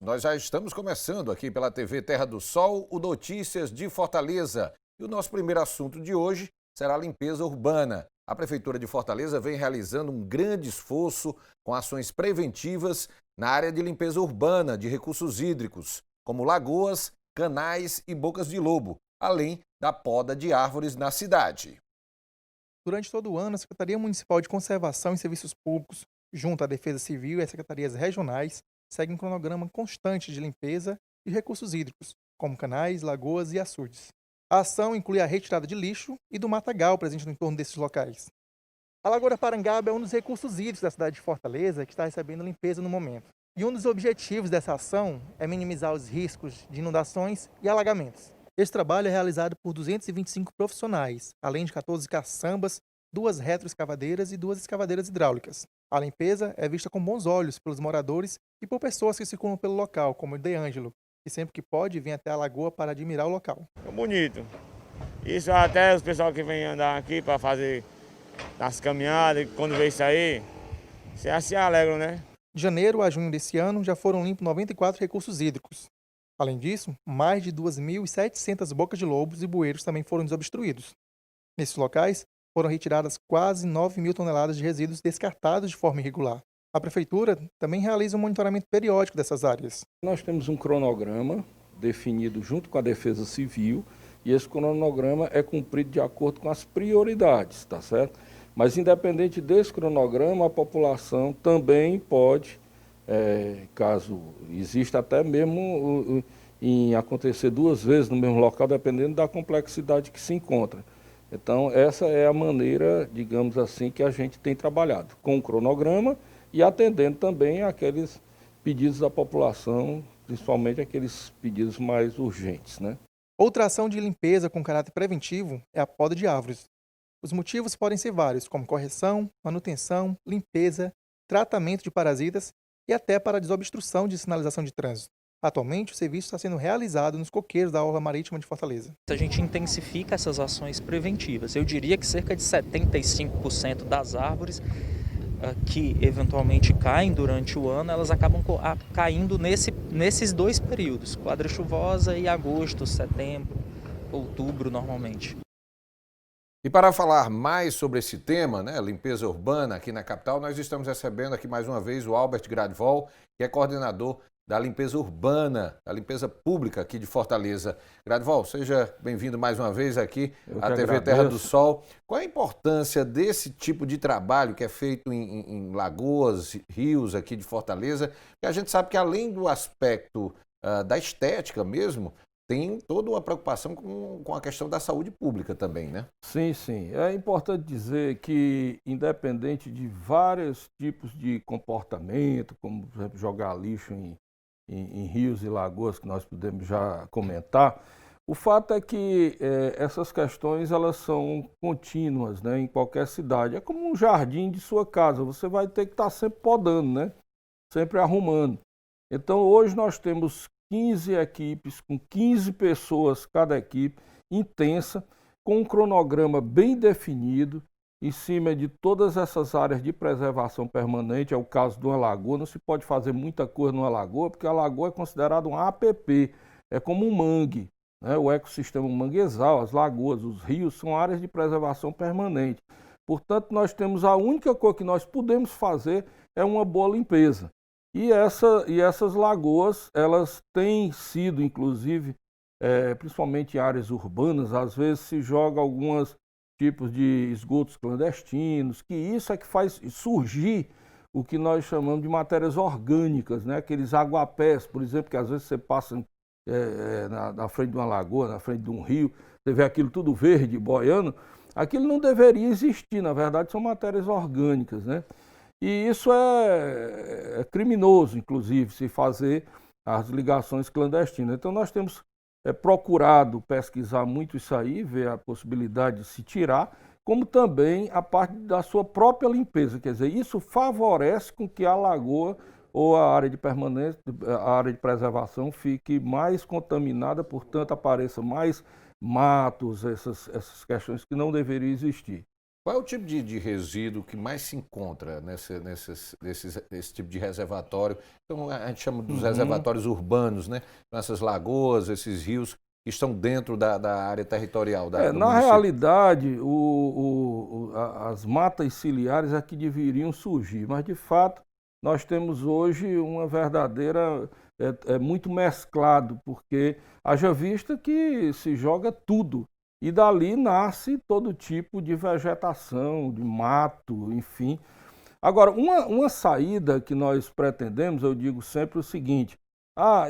nós já estamos começando aqui pela TV Terra do Sol o Notícias de Fortaleza. E o nosso primeiro assunto de hoje será a limpeza urbana. A Prefeitura de Fortaleza vem realizando um grande esforço com ações preventivas na área de limpeza urbana de recursos hídricos, como lagoas, canais e bocas de lobo, além da poda de árvores na cidade. Durante todo o ano, a Secretaria Municipal de Conservação e Serviços Públicos, junto à Defesa Civil e às secretarias regionais, segue um cronograma constante de limpeza de recursos hídricos, como canais, lagoas e açudes. A ação inclui a retirada de lixo e do matagal presente no entorno desses locais. A Lagoa da Parangaba é um dos recursos hídricos da cidade de Fortaleza que está recebendo limpeza no momento. E um dos objetivos dessa ação é minimizar os riscos de inundações e alagamentos. Esse trabalho é realizado por 225 profissionais, além de 14 caçambas, 2 retroescavadeiras e 2 escavadeiras hidráulicas. A limpeza é vista com bons olhos pelos moradores e por pessoas que circulam pelo local, como o De Ângelo, que sempre que pode vem até a lagoa para admirar o local. É bonito. Isso até os pessoal que vem andar aqui para fazer as caminhadas, quando vê isso aí, se alegram, né? De janeiro a junho desse ano, já foram limpos 94 recursos hídricos. Além disso, mais de 2.700 bocas de lobos e bueiros também foram desobstruídos. Nesses locais, foram retiradas quase 9.000 toneladas de resíduos descartados de forma irregular. A Prefeitura também realiza um monitoramento periódico dessas áreas. Nós temos um cronograma definido junto com a Defesa Civil e esse cronograma é cumprido de acordo com as prioridades, tá certo? Mas independente desse cronograma, a população também pode, caso exista até mesmo em acontecer 2 vezes no mesmo local, dependendo da complexidade que se encontra. Então, essa é a maneira, digamos assim, que a gente tem trabalhado, com o cronograma e atendendo também aqueles pedidos da população, principalmente aqueles pedidos mais urgentes, né? Outra ação de limpeza com caráter preventivo é a poda de árvores. Os motivos podem ser vários, como correção, manutenção, limpeza, tratamento de parasitas e até para a desobstrução de sinalização de trânsito. Atualmente, o serviço está sendo realizado nos coqueiros da Orla Marítima de Fortaleza. A gente intensifica essas ações preventivas. Eu diria que cerca de 75% das árvores que eventualmente caem durante o ano, elas acabam caindo nesses 2 períodos, quadra chuvosa e agosto, setembro, outubro normalmente. E para falar mais sobre esse tema, né, limpeza urbana aqui na capital, nós estamos recebendo aqui mais uma vez o Albert Gradvol, que é coordenador da limpeza urbana, da limpeza pública aqui de Fortaleza. Gradvol, seja bem-vindo mais uma vez aqui à TV Terra do Sol. Qual a importância desse tipo de trabalho que é feito em lagoas, rios aqui de Fortaleza? Porque a gente sabe que além do aspecto da estética mesmo, tem toda uma preocupação com a questão da saúde pública também, né? Sim, sim. É importante dizer que, independente de vários tipos de comportamento, como, por exemplo, jogar lixo em rios e lagoas, que nós podemos já comentar, o fato é que essas questões elas são contínuas, né, em qualquer cidade. É como um jardim de sua casa, você vai ter que estar sempre podando, né, sempre arrumando. Então, hoje nós temos 15 equipes, com 15 pessoas cada equipe, intensa, com um cronograma bem definido, em cima de todas essas áreas de preservação permanente. É o caso de uma lagoa, não se pode fazer muita coisa numa lagoa, porque a lagoa é considerada um APP, é como um mangue, né? O ecossistema manguezal, as lagoas, os rios, são áreas de preservação permanente. Portanto, nós temos a única coisa que nós podemos fazer é uma boa limpeza. E essas lagoas, elas têm sido, inclusive, principalmente em áreas urbanas, às vezes se joga alguns tipos de esgotos clandestinos, que isso é que faz surgir o que nós chamamos de matérias orgânicas, né? Aqueles aguapés, por exemplo, que às vezes você passa na frente de uma lagoa, na frente de um rio, você vê aquilo tudo verde, boiando, aquilo não deveria existir, na verdade são matérias orgânicas, né? E isso é criminoso, inclusive, se fazer as ligações clandestinas. Então, nós temos procurado pesquisar muito isso aí, ver a possibilidade de se tirar, como também a parte da sua própria limpeza. Quer dizer, isso favorece com que a lagoa ou a área de permanência, a área de preservação fique mais contaminada, portanto, apareça mais matos, essas questões que não deveriam existir. Qual é o tipo de resíduo que mais se encontra nesse tipo de reservatório? Então, a gente chama dos reservatórios urbanos, né? Essas lagoas, esses rios que estão dentro da área territorial do Na município. realidade, as matas ciliares é que deveriam surgir, mas de fato nós temos hoje uma verdadeira, muito mesclado, porque haja vista que se joga tudo e dali nasce todo tipo de vegetação, de mato, enfim. Agora, uma saída que nós pretendemos, eu digo sempre o seguinte: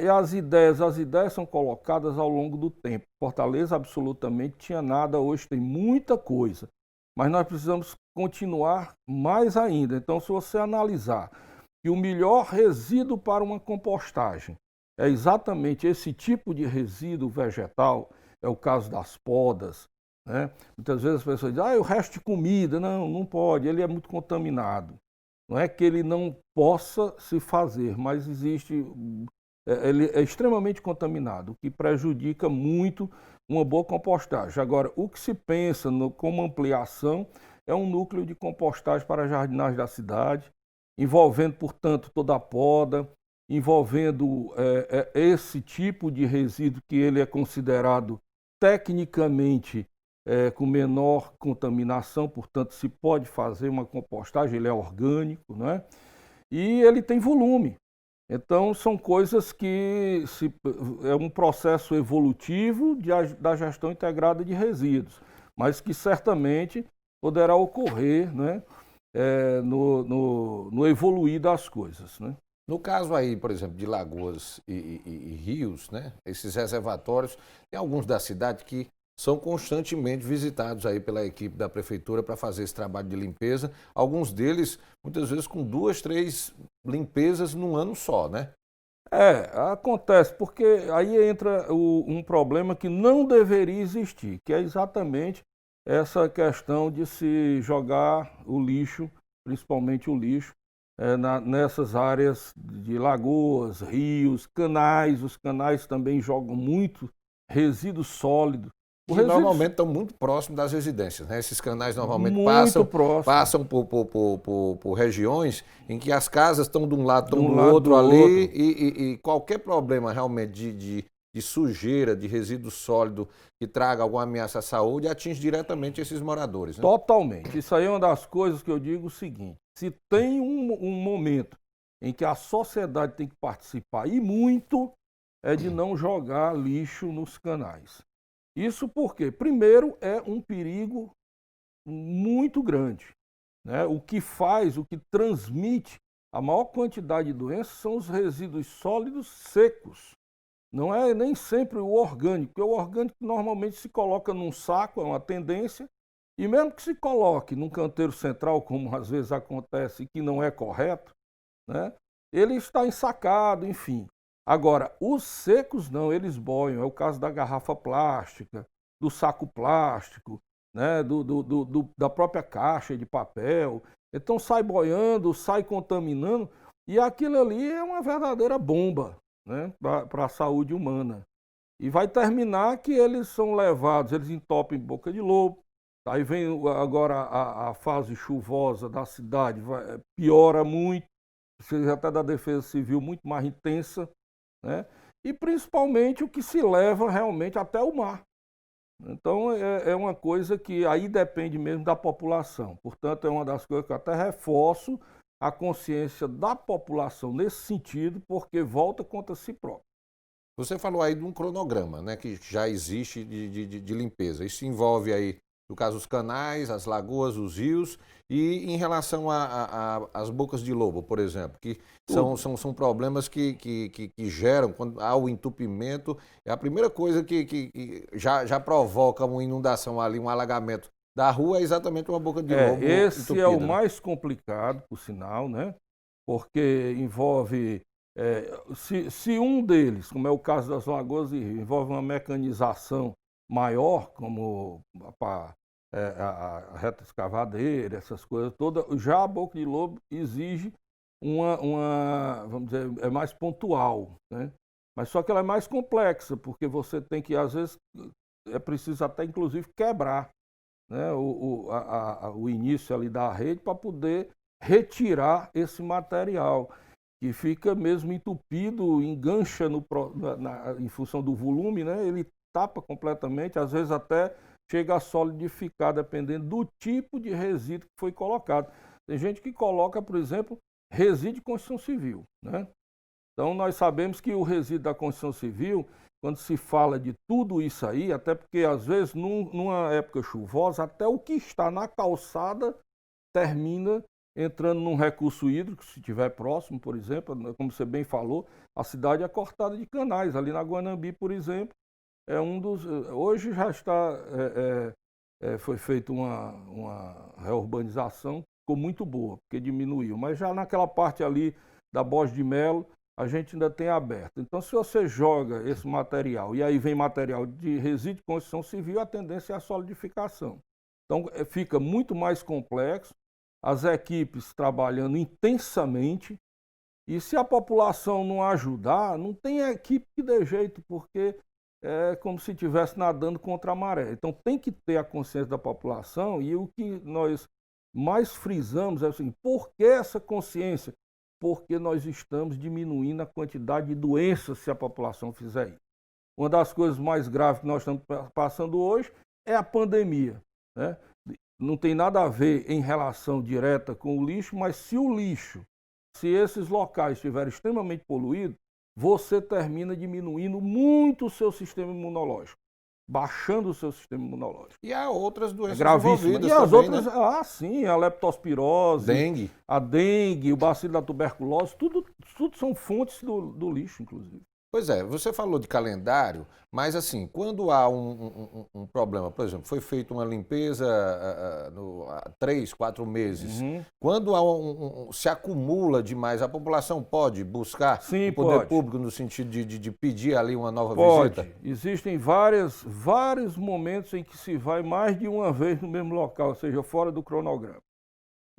e as ideias são colocadas ao longo do tempo. Fortaleza absolutamente tinha nada, hoje tem muita coisa, mas nós precisamos continuar mais ainda. Então, se você analisar que o melhor resíduo para uma compostagem é exatamente esse tipo de resíduo vegetal, é o caso das podas, né? Muitas vezes as pessoas dizem, o resto de comida, não pode, ele é muito contaminado. Não é que ele não possa se fazer, mas existe, ele é extremamente contaminado, o que prejudica muito uma boa compostagem. Agora, o que se pensa como ampliação é um núcleo de compostagem para a jardinagem da cidade, envolvendo, portanto, toda a poda, envolvendo esse tipo de resíduo que ele é considerado tecnicamente com menor contaminação, portanto, se pode fazer uma compostagem, ele é orgânico, né? E ele tem volume. Então, são coisas que é um processo evolutivo da gestão integrada de resíduos, mas que certamente poderá ocorrer, né, no evoluir das coisas, né? No caso aí, por exemplo, de lagoas e rios, né, esses reservatórios, tem alguns da cidade que são constantemente visitados aí pela equipe da prefeitura para fazer esse trabalho de limpeza. Alguns deles, muitas vezes, com 2, 3 limpezas num ano só, né? Acontece, porque aí entra um problema que não deveria existir, que é exatamente essa questão de se jogar o lixo, principalmente o lixo, nessas áreas de lagoas, rios, canais. Os canais também jogam muito resíduo sólido. Que normalmente estão muito próximos das residências, né? Esses canais normalmente muito passam por regiões em que as casas estão de um lado, estão do do outro ali, outro. e qualquer problema realmente de sujeira, de resíduo sólido que traga alguma ameaça à saúde, atinge diretamente esses moradores, né? Totalmente. Isso aí é uma das coisas que eu digo o seguinte: se tem um momento em que a sociedade tem que participar, e muito, é de não jogar lixo nos canais. Isso porque, primeiro, é um perigo muito grande, né? O que transmite a maior quantidade de doenças são os resíduos sólidos secos. Não é nem sempre o orgânico, porque o orgânico normalmente se coloca num saco, é uma tendência, e mesmo que se coloque num canteiro central, como às vezes acontece, que não é correto, né? Ele está ensacado, enfim. Agora, os secos não, eles boiam. É o caso da garrafa plástica, do saco plástico, né? Da própria caixa de papel. Então sai boiando, sai contaminando, e aquilo ali é uma verdadeira bomba, né, para a saúde humana. E vai terminar que eles são levados, eles entopem boca de lobo. Aí vem agora a fase chuvosa da cidade, piora muito, precisa até da Defesa Civil muito mais intensa, né? E principalmente o que se leva realmente até o mar. Então é uma coisa que aí depende mesmo da população. Portanto, é uma das coisas que eu até reforço a consciência da população nesse sentido, porque volta contra si próprio. Você falou aí de um cronograma, né, que já existe de limpeza. Isso envolve aí, no caso, os canais, as lagoas, os rios, e em relação às bocas de lobo, por exemplo, que são problemas que geram, quando há o entupimento, é a primeira coisa que já provoca uma inundação ali, um alagamento da rua, é exatamente uma boca de lobo Esse entupida, é o né? mais complicado, por sinal, né? Porque envolve, se um deles, como é o caso das lagoas e rios, envolve uma mecanização maior, como a reta escavadeira, essas coisas todas, já a boca de lobo exige vamos dizer, é mais pontual, né? Mas só que ela é mais complexa, porque você tem que, às vezes, é preciso até inclusive quebrar né, o início ali da rede para poder retirar esse material, que fica mesmo entupido, engancha em função do volume, né, ele tapa completamente, às vezes até chega a solidificar, dependendo do tipo de resíduo que foi colocado. Tem gente que coloca, por exemplo, resíduo de construção civil, né? Então, nós sabemos que o resíduo da construção civil, quando se fala de tudo isso aí, até porque às vezes numa época chuvosa, até o que está na calçada termina entrando num recurso hídrico, se estiver próximo, por exemplo, como você bem falou, a cidade é cortada de canais. Ali na Guanambi, por exemplo, é um dos... Hoje já está... foi feita uma reurbanização, ficou muito boa, porque diminuiu. Mas já naquela parte ali da Borges de Melo, a gente ainda tem aberto. Então, se você joga esse material, e aí vem material de resíduo de construção civil, a tendência é a solidificação. Então, fica muito mais complexo, as equipes trabalhando intensamente, e se a população não ajudar, não tem equipe que dê jeito, porque é como se estivesse nadando contra a maré. Então, tem que ter a consciência da população, e o que nós mais frisamos é assim, por que essa consciência? Porque nós estamos diminuindo a quantidade de doenças se a população fizer isso. Uma das coisas mais graves que nós estamos passando hoje é a pandemia, né? Não tem nada a ver em relação direta com o lixo, mas se esses locais estiverem extremamente poluídos, você termina diminuindo muito o seu sistema imunológico, baixando o seu sistema imunológico. E há outras doenças gravíssimas. envolvidas E as também, outras, né? Sim, a leptospirose, Dengue. a dengue, o bacilo da tuberculose, tudo são fontes do lixo, inclusive. Pois é, você falou de calendário, mas assim, quando há um problema, por exemplo, foi feita uma limpeza há 3, 4 meses, quando há se acumula demais, a população pode buscar Sim, o poder pode. público no sentido de pedir ali uma nova Pode. visita? Existem vários momentos em que se vai mais de uma vez no mesmo local, ou seja, fora do cronograma.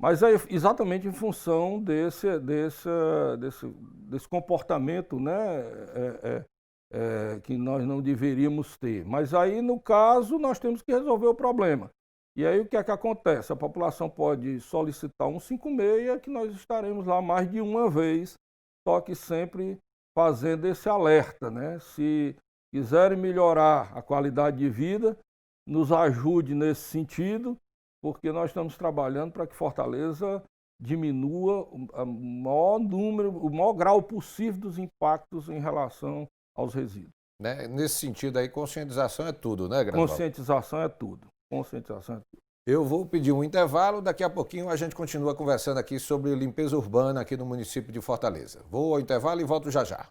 Mas é exatamente em função desse comportamento, né, que nós não deveríamos ter. Mas aí, no caso, nós temos que resolver o problema. E aí o que é que acontece? A população pode solicitar um 156, que nós estaremos lá mais de uma vez, só que sempre fazendo esse alerta, né? Se quiserem melhorar a qualidade de vida, nos ajude nesse sentido, porque nós estamos trabalhando para que Fortaleza diminua o maior grau possível dos impactos em relação aos resíduos. Né? Nesse sentido aí, conscientização é tudo, né, Grandval? Conscientização é tudo. Conscientização é tudo. Eu vou pedir um intervalo, daqui a pouquinho a gente continua conversando aqui sobre limpeza urbana aqui no município de Fortaleza. Vou ao intervalo e volto já já.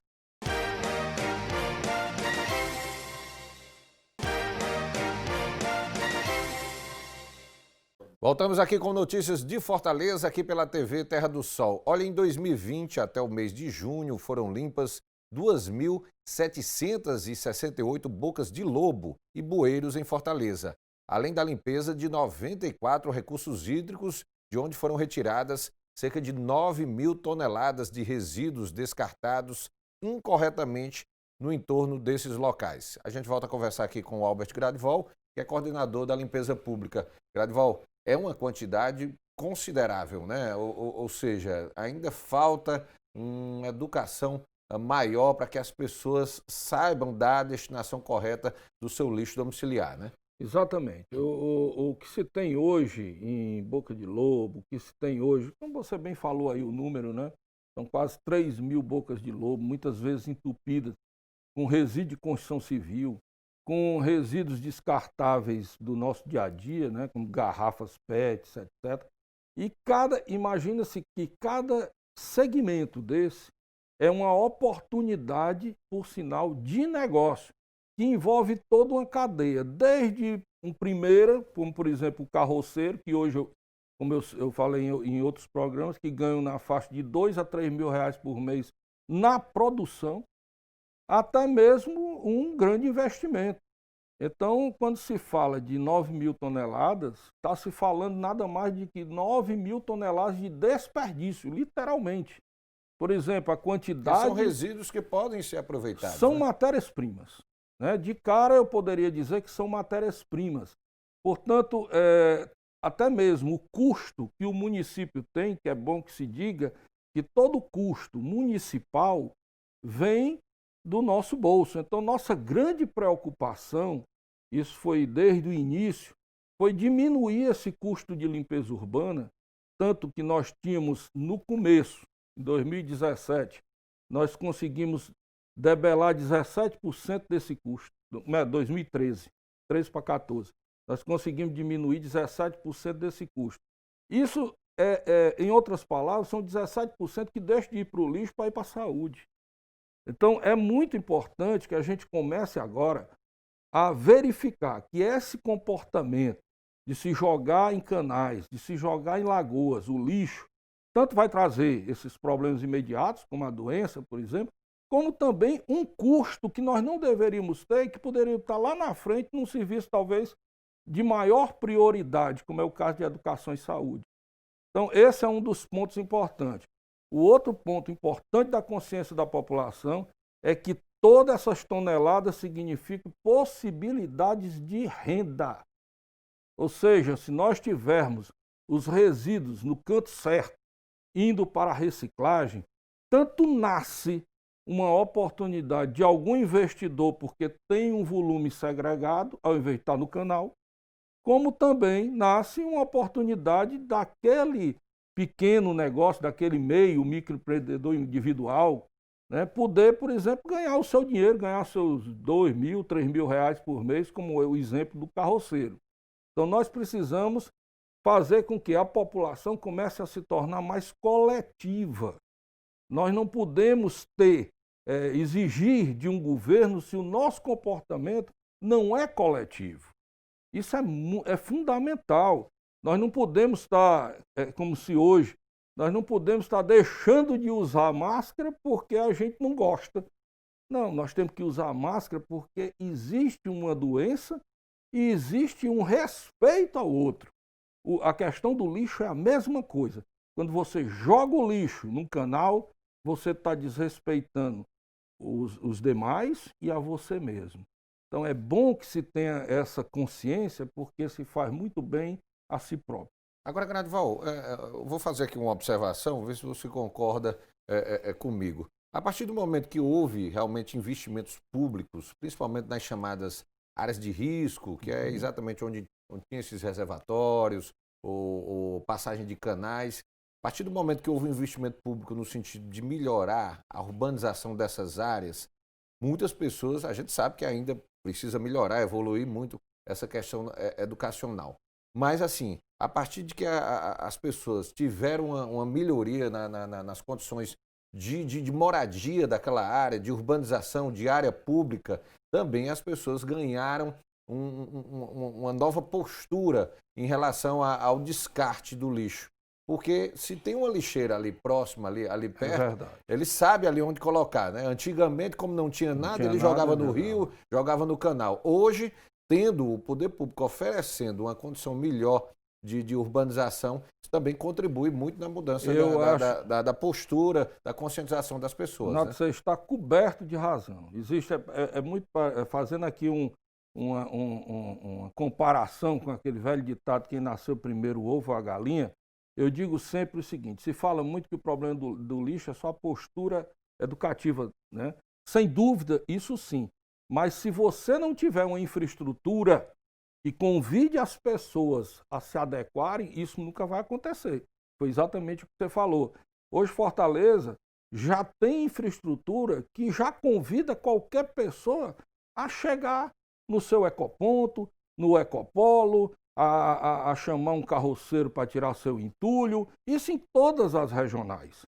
Voltamos aqui com notícias de Fortaleza, aqui pela TV Terra do Sol. Olha, em 2020, até o mês de junho, foram limpas 2.768 bocas de lobo e bueiros em Fortaleza, além da limpeza de 94 recursos hídricos, de onde foram retiradas cerca de 9.000 toneladas de resíduos descartados incorretamente no entorno desses locais. A gente volta a conversar aqui com o Albert Gradval, que é coordenador da limpeza pública. Gradval, é uma quantidade considerável, né? Ou seja, ainda falta uma educação maior para que as pessoas saibam da destinação correta do seu lixo domiciliar, né? Exatamente. O que se tem hoje em Boca de Lobo, o que se tem hoje, como você bem falou aí o número, né? São quase 3.000 bocas de lobo, muitas vezes entupidas, com resíduo de construção civil, com resíduos descartáveis do nosso dia a dia, né, como garrafas PET, etc. E imagina-se que cada segmento desse é uma oportunidade, por sinal, de negócio, que envolve toda uma cadeia, desde primeira, como por exemplo o carroceiro, que hoje, como eu falei em outros programas, que ganham na faixa de 2 a 3 mil reais por mês na produção, até mesmo um grande investimento. Então, quando se fala de 9.000 toneladas, está se falando nada mais de que 9.000 toneladas de desperdício, literalmente. Por exemplo, a quantidade... São resíduos que podem ser aproveitados. São né? matérias-primas. Né? De cara, eu poderia dizer que são matérias-primas. Portanto, até mesmo o custo que o município tem, que é bom que se diga, que todo custo municipal vem do nosso bolso. Então, nossa grande preocupação, isso foi desde o início, foi diminuir esse custo de limpeza urbana, tanto que nós tínhamos no começo, em 2017, nós conseguimos debelar 17% desse custo, 2013, 13 para 14. Nós conseguimos diminuir 17% desse custo. Isso, em outras palavras, são 17% que deixa de ir para o lixo para ir para a saúde. Então, é muito importante que a gente comece agora a verificar que esse comportamento de se jogar em canais, de se jogar em lagoas, o lixo, tanto vai trazer esses problemas imediatos, como a doença, por exemplo, como também um custo que nós não deveríamos ter e que poderia estar lá na frente num serviço talvez de maior prioridade, como é o caso de educação e saúde. Então, esse é um dos pontos importantes. O outro ponto importante da consciência da população é que todas essas toneladas significam possibilidades de renda. Ou seja, se nós tivermos os resíduos no canto certo, indo para a reciclagem, tanto nasce uma oportunidade de algum investidor, porque tem um volume segregado, ao invés de estar no canal, como também nasce uma oportunidade daquele pequeno negócio, daquele meio microempreendedor individual, né, poder, por exemplo, ganhar o seu dinheiro, ganhar seus 2 mil, 3 mil reais por mês, como é o exemplo do carroceiro. Então, nós precisamos fazer com que a população comece a se tornar mais coletiva. Nós não podemos exigir de um governo se o nosso comportamento não é coletivo. Isso é fundamental. Nós não podemos estar, como se hoje, nós não podemos estar deixando de usar máscara porque a gente não gosta. Não, nós temos que usar máscara porque existe uma doença e existe um respeito ao outro. A questão do lixo é a mesma coisa. Quando você joga o lixo num canal, você está desrespeitando os demais e a você mesmo. Então é bom que se tenha essa consciência, porque se faz muito bem a si próprio. Agora, Gradival, eu vou fazer aqui uma observação, ver se você concorda comigo. A partir do momento que houve realmente investimentos públicos, principalmente nas chamadas áreas de risco, que é exatamente onde tinha esses reservatórios, ou passagem de canais, a partir do momento que houve um investimento público no sentido de melhorar a urbanização dessas áreas, muitas pessoas, a gente sabe que ainda precisa melhorar, evoluir muito essa questão educacional. Mas, assim, a partir de que as pessoas tiveram uma melhoria nas condições de moradia daquela área, de urbanização, de área pública, também as pessoas ganharam uma nova postura em relação ao descarte do lixo. Porque se tem uma lixeira ali próxima, ali perto, ele sabe ali onde colocar, né? Antigamente, como não tinha nada, ele jogava no rio, jogava no canal. Hoje, tendo o poder público oferecendo uma condição melhor de urbanização, isso também contribui muito na mudança da postura, da conscientização das pessoas. Né? Você está coberto de razão. Existe, fazendo aqui uma comparação com aquele velho ditado, quem nasceu primeiro, o ovo ou a galinha, eu digo sempre o seguinte, se fala muito que o problema do lixo é só a postura educativa, né? Sem dúvida, isso sim. Mas se você não tiver uma infraestrutura e convide as pessoas a se adequarem, isso nunca vai acontecer. Foi exatamente o que você falou. Hoje, Fortaleza já tem infraestrutura que já convida qualquer pessoa a chegar no seu ecoponto, no ecopolo, a chamar um carroceiro para tirar seu entulho, isso em todas as regionais.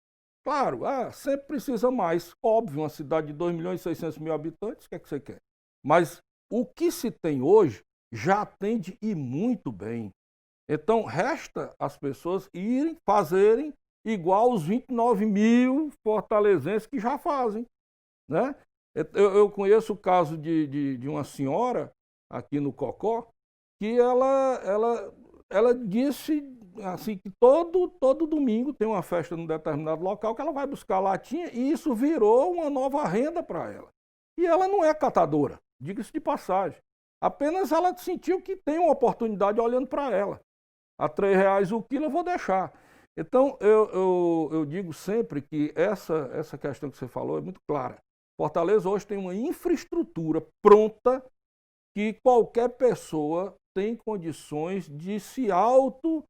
Claro, sempre precisa mais. Óbvio, uma cidade de 2.600.000 habitantes, o que é que você quer? Mas o que se tem hoje já atende e muito bem. Então, resta as pessoas irem, fazerem igual os 29 mil fortalezenses que já fazem. Né? Eu conheço o caso de uma senhora aqui no Cocó, que ela disse assim, que todo domingo tem uma festa num determinado local que ela vai buscar latinha e isso virou uma nova renda para ela. E ela não é catadora, diga-se de passagem. Apenas ela sentiu que tem uma oportunidade olhando para ela. A R$ 3 o quilo eu vou deixar. Então, eu digo sempre que essa questão que você falou é muito clara. Fortaleza hoje tem uma infraestrutura pronta que qualquer pessoa tem condições de se auto-servir.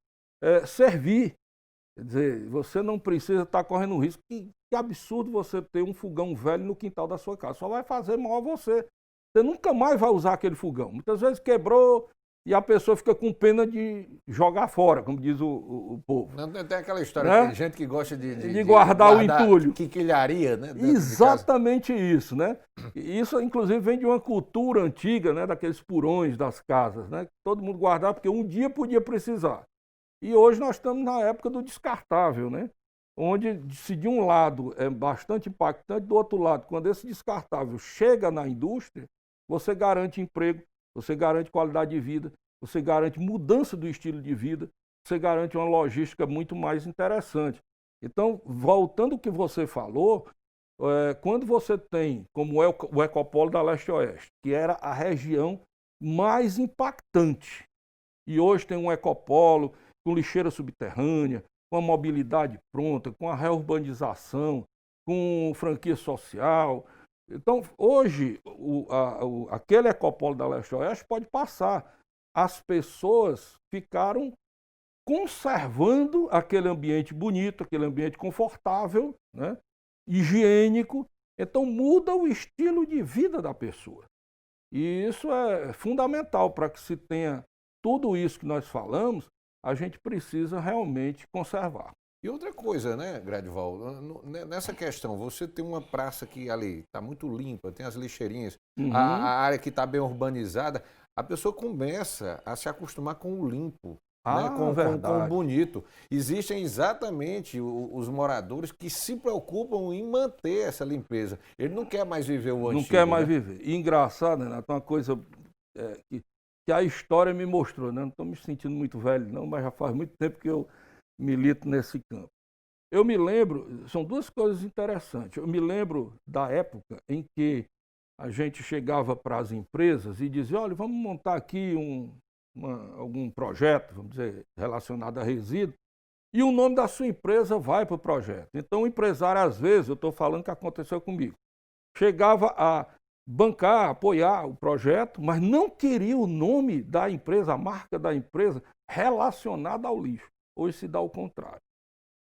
Quer dizer, você não precisa estar correndo risco. Que absurdo você ter um fogão velho no quintal da sua casa. Só vai fazer mal a você. Você nunca mais vai usar aquele fogão. Muitas vezes quebrou e a pessoa fica com pena de jogar fora, como diz o povo. Não tem aquela história, né? Tem gente que gosta de guardar o entulho. Quinquilharia, né? Exatamente isso, né? Isso, inclusive, vem de uma cultura antiga, né? Daqueles porões das casas, né? Que todo mundo guardava porque um dia podia precisar. E hoje nós estamos na época do descartável, né? Onde, se de um lado é bastante impactante, do outro lado, quando esse descartável chega na indústria, você garante emprego, você garante qualidade de vida, você garante mudança do estilo de vida, você garante uma logística muito mais interessante. Então, voltando ao que você falou, quando você tem, como o Ecopolo da Leste-Oeste, que era a região mais impactante, e hoje tem um Ecopolo com lixeira subterrânea, com a mobilidade pronta, com a reurbanização, com franquia social. Então, hoje, aquele Ecopolo da Leste-Oeste pode passar. As pessoas ficaram conservando aquele ambiente bonito, aquele ambiente confortável, né? Higiênico. Então, muda o estilo de vida da pessoa. E isso é fundamental para que se tenha tudo isso que nós falamos, a gente precisa realmente conservar. E outra coisa, né, Gradival, nessa questão, você tem uma praça que ali está muito limpa, tem as lixeirinhas, a área que está bem urbanizada, a pessoa começa a se acostumar com o limpo, né, com o bonito. Existem exatamente os moradores que se preocupam em manter essa limpeza. Ele não quer mais viver o antigo. Não quer mais viver. E engraçado, Renato, uma coisa que a história me mostrou, né? Não estou me sentindo muito velho, não, mas já faz muito tempo que eu milito nesse campo. Eu me lembro, são duas coisas interessantes. Eu me lembro da época em que a gente chegava para as empresas e dizia, olha, vamos montar aqui algum projeto, vamos dizer, relacionado a resíduo, e o nome da sua empresa vai para o projeto. Então o empresário, às vezes, eu estou falando que aconteceu comigo, chegava a bancar, apoiar o projeto, mas não queria o nome da empresa, a marca da empresa relacionada ao lixo. Hoje se dá o contrário.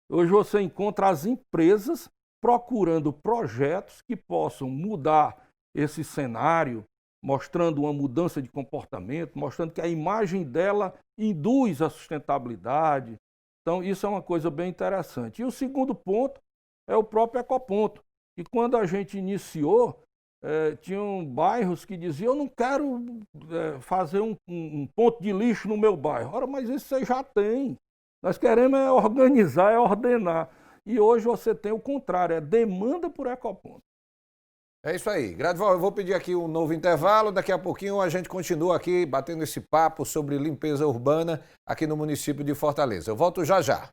Hoje você encontra as empresas procurando projetos que possam mudar esse cenário, mostrando uma mudança de comportamento, mostrando que a imagem dela induz a sustentabilidade. Então, isso é uma coisa bem interessante. E o segundo ponto é o próprio Ecoponto. E quando a gente iniciou, tinham bairros que diziam, eu não quero fazer um ponto de lixo no meu bairro. Ora, mas isso você já tem. Nós queremos organizar, ordenar. E hoje você tem o contrário, é demanda por Ecoponto. É isso aí. Gradival, eu vou pedir aqui um novo intervalo. Daqui a pouquinho a gente continua aqui batendo esse papo sobre limpeza urbana aqui no município de Fortaleza. Eu volto já já.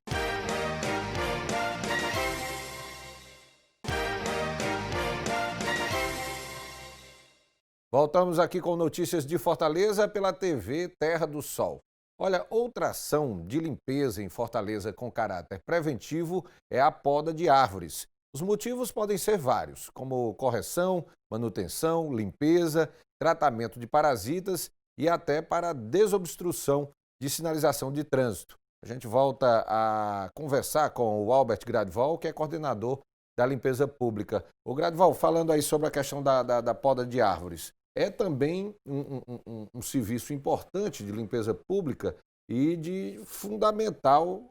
Voltamos aqui com notícias de Fortaleza pela TV Terra do Sol. Olha, outra ação de limpeza em Fortaleza com caráter preventivo é a poda de árvores. Os motivos podem ser vários, como correção, manutenção, limpeza, tratamento de parasitas e até para desobstrução de sinalização de trânsito. A gente volta a conversar com o Albert Gradival, que é coordenador da limpeza pública. O Gradival, falando aí sobre a questão da poda de árvores, é também um serviço importante de limpeza pública e de fundamental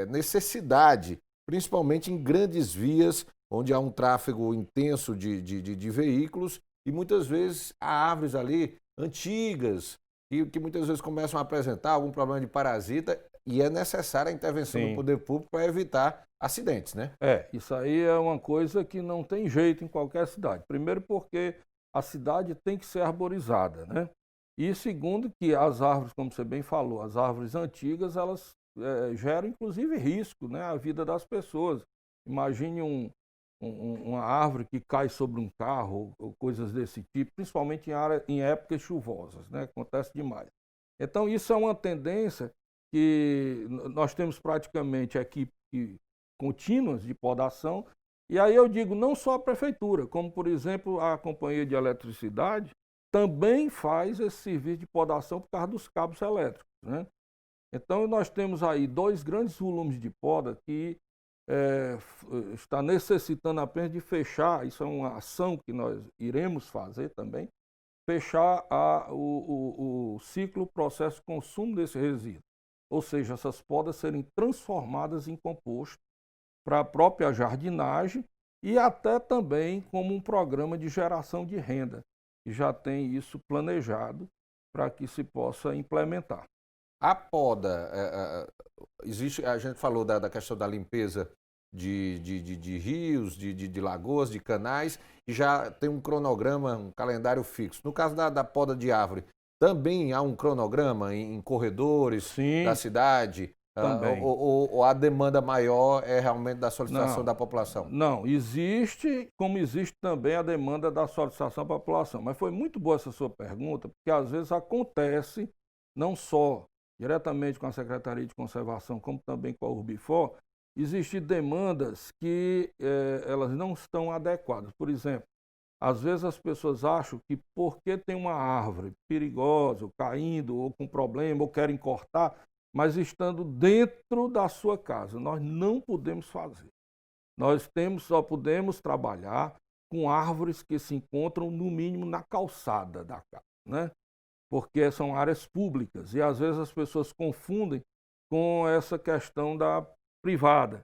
necessidade, principalmente em grandes vias, onde há um tráfego intenso de veículos e muitas vezes há árvores ali antigas que muitas vezes começam a apresentar algum problema de parasita e é necessária a intervenção do poder público para evitar acidentes, né? Isso aí é uma coisa que não tem jeito em qualquer cidade. Primeiro porque a cidade tem que ser arborizada, né? E segundo que as árvores, como você bem falou, as árvores antigas, elas geram inclusive risco, né, à vida das pessoas. Imagine uma árvore que cai sobre um carro ou coisas desse tipo, principalmente em épocas chuvosas, né? Acontece demais. Então, isso é uma tendência que nós temos praticamente equipes contínuas de podação, e aí eu digo não só a prefeitura, como, por exemplo, a companhia de eletricidade também faz esse serviço de podação por causa dos cabos elétricos, né? Então, nós temos aí 2 grandes volumes de poda que está necessitando apenas de fechar, isso é uma ação que nós iremos fazer também, fechar o ciclo, processo de consumo desse resíduo. Ou seja, essas podas serem transformadas em composto para a própria jardinagem e até também como um programa de geração de renda, que já tem isso planejado para que se possa implementar. A poda, existe, a gente falou da questão da limpeza de rios, de lagoas, de canais, e já tem um cronograma, um calendário fixo. No caso da poda de árvore, também há um cronograma em corredores Sim, da cidade? também. Ou a demanda maior é realmente da solicitação da população? Não, existe, como existe também a demanda da solicitação da população. Mas foi muito boa essa sua pergunta, porque às vezes acontece, não só diretamente com a Secretaria de Conservação, como também com a Urbifor, existem demandas que elas não estão adequadas. Por exemplo, às vezes as pessoas acham que porque tem uma árvore perigosa, ou caindo, ou com problema, ou querem cortar, mas estando dentro da sua casa. Nós não podemos fazer. Nós só podemos trabalhar com árvores que se encontram, no mínimo, na calçada da casa, né? Porque são áreas públicas e às vezes as pessoas confundem com essa questão da privada.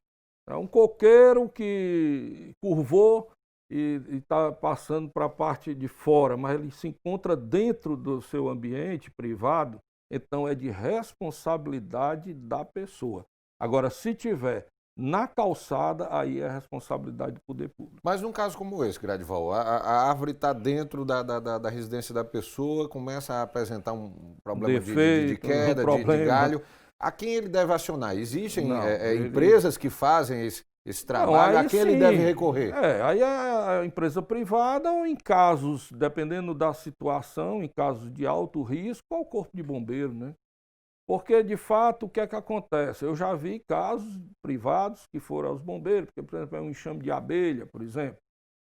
É um coqueiro que curvou e está passando para a parte de fora, mas ele se encontra dentro do seu ambiente privado, então é de responsabilidade da pessoa. Agora, se tiver na calçada, aí é a responsabilidade do poder público. Mas num caso como esse, Gradival, a árvore está dentro da residência da pessoa, começa a apresentar um problema de queda, de galho. A quem ele deve acionar? Existem empresas que fazem esse trabalho, a quem ele deve recorrer? Aí a empresa privada ou em casos, dependendo da situação, em casos de alto risco, ao corpo de bombeiro, né? Porque, de fato, o que é que acontece? Eu já vi casos privados que foram aos bombeiros, porque, por exemplo, é um enxame de abelha, por exemplo.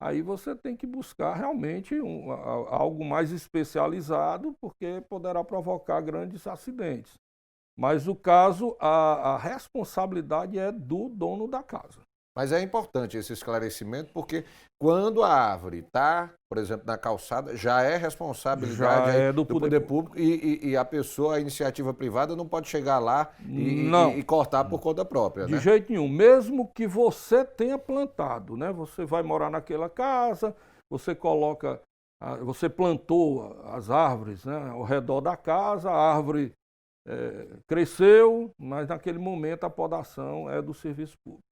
Aí você tem que buscar realmente algo mais especializado, porque poderá provocar grandes acidentes. Mas o caso, a responsabilidade é do dono da casa. Mas é importante esse esclarecimento, porque quando a árvore está, por exemplo, na calçada, já é responsabilidade do poder público e a pessoa, a iniciativa privada, não pode chegar lá e cortar por conta própria. De jeito nenhum. Mesmo que você tenha plantado, né? Você vai morar naquela casa, você plantou as árvores, né, ao redor da casa, a árvore cresceu, mas naquele momento a podação é do serviço público.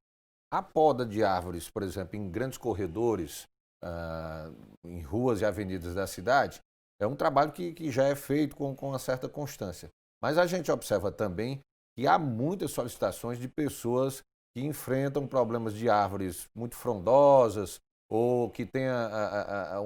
A poda de árvores, por exemplo, em grandes corredores, em ruas e avenidas da cidade, é um trabalho que já é feito com uma certa constância. Mas a gente observa também que há muitas solicitações de pessoas que enfrentam problemas de árvores muito frondosas ou que têm a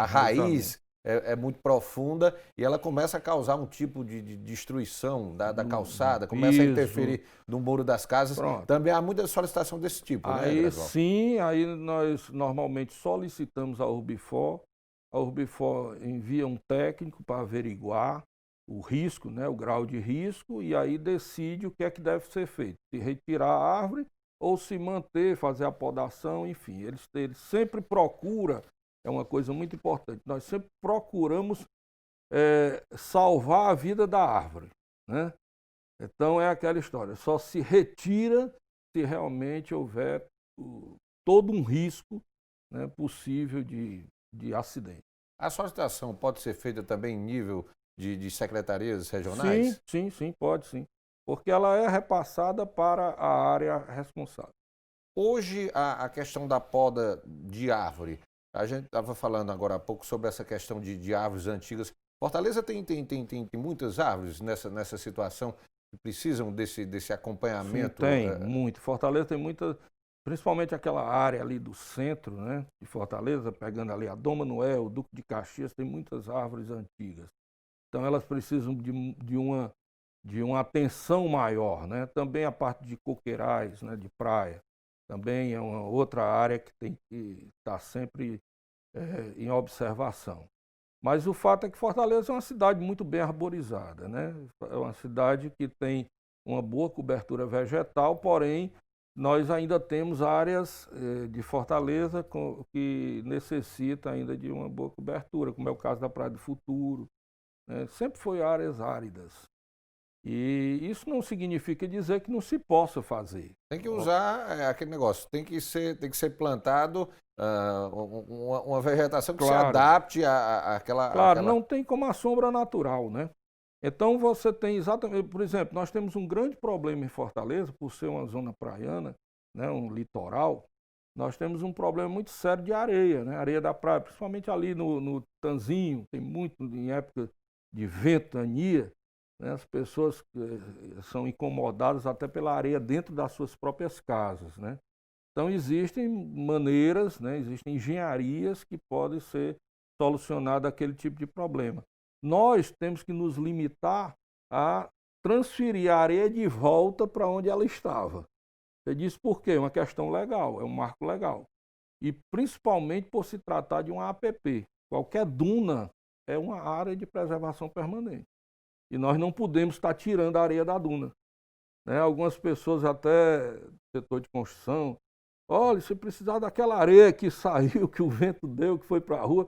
raiz é muito profunda e ela começa a causar um tipo de destruição da calçada, começa a interferir no muro das casas. Pronto. Também há muita solicitação desse tipo, aí, né, sim, aí nós normalmente solicitamos a Urbifor envia um técnico para averiguar o risco, né, o grau de risco, e aí decide o que é que deve ser feito, se retirar a árvore ou se manter, fazer a podação, enfim. Eles sempre procuram. É uma coisa muito importante. Nós sempre procuramos salvar a vida da árvore, né? Então é aquela história, só se retira se realmente houver todo um risco, né, possível de acidente. A solicitação pode ser feita também em nível de secretarias regionais? Sim, pode sim. Porque ela é repassada para a área responsável. Hoje, a questão da poda de árvore, a gente estava falando agora há pouco sobre essa questão de árvores antigas. Fortaleza tem muitas árvores nessa situação que precisam desse acompanhamento? Sim, tem muito. Fortaleza tem muita, principalmente aquela área ali do centro, né, de Fortaleza, pegando ali a Dom Manuel, o Duque de Caxias, tem muitas árvores antigas. Então elas precisam de uma atenção maior, né? Também a parte de coqueirais, né, de praia, também é uma outra área que tem que estar sempre em observação. Mas o fato é que Fortaleza é uma cidade muito bem arborizada, né? É uma cidade que tem uma boa cobertura vegetal, porém nós ainda temos áreas de Fortaleza que necessita ainda de uma boa cobertura, como é o caso da Praia do Futuro, né? Sempre foi áreas áridas. E isso não significa dizer que não se possa fazer. Tem que usar aquele negócio, tem que ser plantado uma vegetação que se adapte àquela... Claro, não tem como a sombra natural, né? Então você tem exatamente, por exemplo, nós temos um grande problema em Fortaleza, por ser uma zona praiana, né, um litoral, nós temos um problema muito sério de areia, né? Areia da praia, principalmente ali no Tanzinho, tem muito em época de ventania, né? As pessoas são incomodadas até pela areia dentro das suas próprias casas, né? Então existem maneiras, né, existem engenharias que podem ser solucionadas aquele tipo de problema. Nós temos que nos limitar a transferir a areia de volta para onde ela estava. Você disse por quê? É uma questão legal, é um marco legal. E principalmente por se tratar de uma APP. Qualquer duna é uma área de preservação permanente. E nós não podemos estar tirando a areia da duna, né? Algumas pessoas até do setor de construção, olha, se precisar daquela areia que saiu, que o vento deu, que foi para a rua,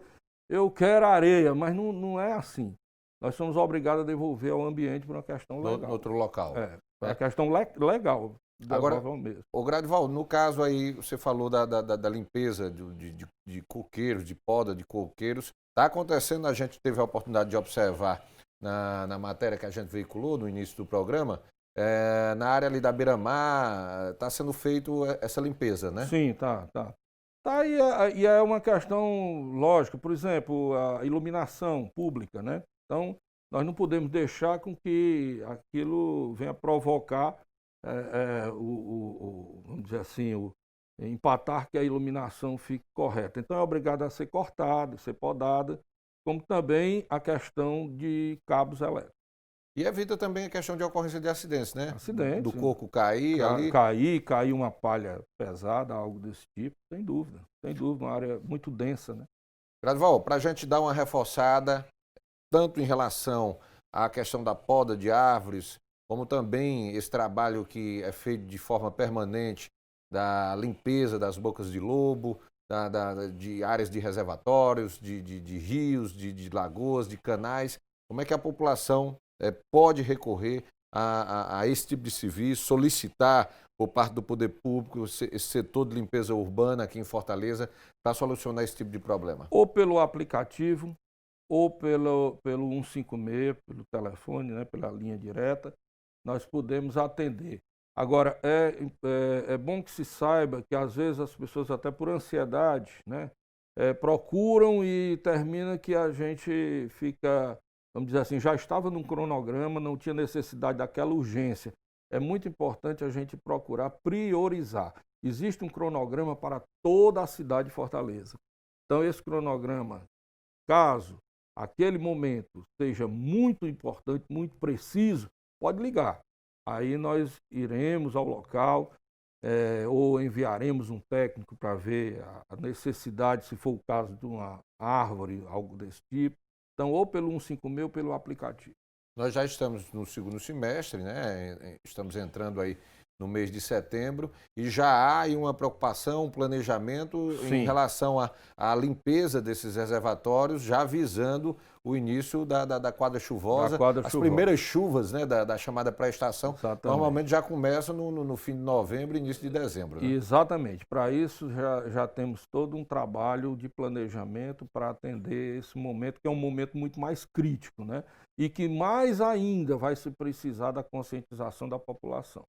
eu quero areia, mas não é assim. Nós somos obrigados a devolver ao ambiente por uma questão legal. No outro local. Por uma questão legal. Agora, o Gradival, no caso aí, você falou da limpeza de coqueiros, de poda de coqueiros. Está acontecendo, a gente teve a oportunidade de observar na matéria que a gente veiculou no início do programa, na área ali da Beira-Mar, está sendo feito essa limpeza, né? Sim, tá. E é uma questão lógica, por exemplo, a iluminação pública, né? Então, nós não podemos deixar com que aquilo venha provocar, vamos dizer assim, empatar que a iluminação fique correta. Então, é obrigado a ser cortada, ser podada, como também a questão de cabos elétricos. E evita também a questão de ocorrência de acidentes, né? Acidentes. Do coco cair ali. Cair uma palha pesada, algo desse tipo, sem dúvida. Sem dúvida, uma área muito densa, né? Gradival, para a gente dar uma reforçada, tanto em relação à questão da poda de árvores, como também esse trabalho que é feito de forma permanente da limpeza das bocas de lobo, de áreas de reservatórios, de rios, de lagoas, de canais. Como é que a população pode recorrer a esse tipo de serviço, solicitar por parte do poder público esse setor de limpeza urbana aqui em Fortaleza para solucionar esse tipo de problema? Ou pelo aplicativo, ou pelo 156, pelo telefone, né, pela linha direta, nós podemos atender. Agora, é bom que se saiba que às vezes as pessoas, até por ansiedade, né, procuram e termina que a gente fica, vamos dizer assim, já estava num cronograma, não tinha necessidade daquela urgência. É muito importante a gente procurar priorizar. Existe um cronograma para toda a cidade de Fortaleza. Então, esse cronograma, caso aquele momento seja muito importante, muito preciso, pode ligar. Aí nós iremos ao local ou enviaremos um técnico para ver a necessidade, se for o caso de uma árvore, algo desse tipo. Então, ou pelo 156 ou pelo aplicativo. Nós já estamos no segundo semestre, né? Estamos entrando aí no mês de setembro e já há aí uma preocupação, um planejamento Sim. em relação à limpeza desses reservatórios, já visando o início da quadra chuvosa. As primeiras chuvas, né, da chamada pré-estação, normalmente já começam no fim de novembro e início de dezembro. Né? Exatamente. Para isso já temos todo um trabalho de planejamento para atender esse momento, que é um momento muito mais crítico, né? E que mais ainda vai se precisar da conscientização da população.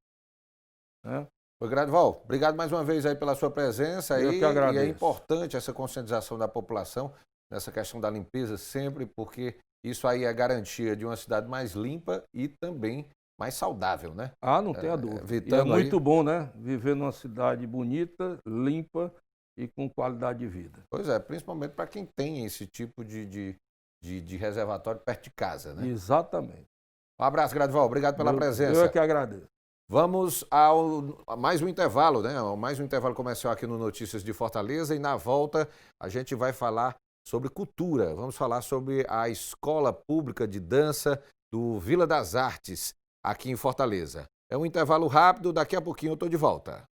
Oi, Gradival, obrigado mais uma vez aí pela sua presença. Eu que agradeço. E é importante essa conscientização da população nessa questão da limpeza sempre, porque isso aí é garantia de uma cidade mais limpa e também mais saudável, né? Ah, não tenha dúvida. E é evitando aí- muito bom, né? Viver numa cidade bonita, limpa e com qualidade de vida. Pois é, principalmente para quem tem esse tipo de reservatório perto de casa, né? Exatamente. Um abraço, Gradival. Obrigado pela Eu presença. é que agradeço. Vamos a mais um intervalo, né? Mais um intervalo comercial aqui no Notícias de Fortaleza e na volta a gente vai falar sobre cultura. Vamos falar sobre a Escola Pública de Dança do Vila das Artes, aqui em Fortaleza. É um intervalo rápido, daqui a pouquinho eu estou de volta.